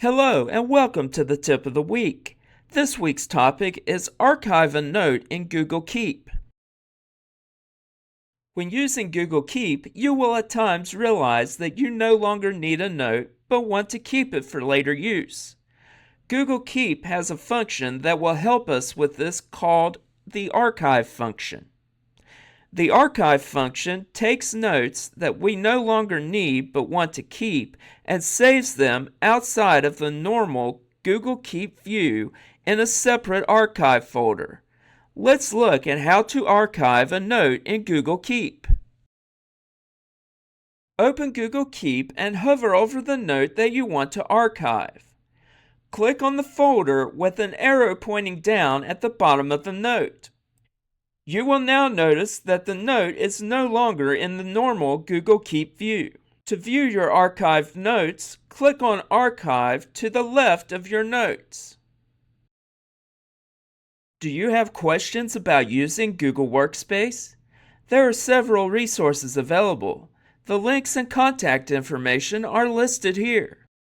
Hello and welcome to the Tip of the Week. This week's topic is Archive a Note in Google Keep. When using Google Keep, you will at times realize that you no longer need a note but want to keep it for later use. Google Keep has a function that will help us with this called the Archive function. The Archive function takes notes that we no longer need but want to keep and saves them outside of the normal Google Keep view in a separate archive folder. Let's look at how to archive a note in Google Keep. Open Google Keep and hover over the note that you want to archive. Click on the folder with an arrow pointing down at the bottom of the note. You will now notice that the note is no longer in the normal Google Keep view. To view your archived notes, click on Archive to the left of your notes. Do you have questions about using Google Workspace? There are several resources available. The links and contact information are listed here.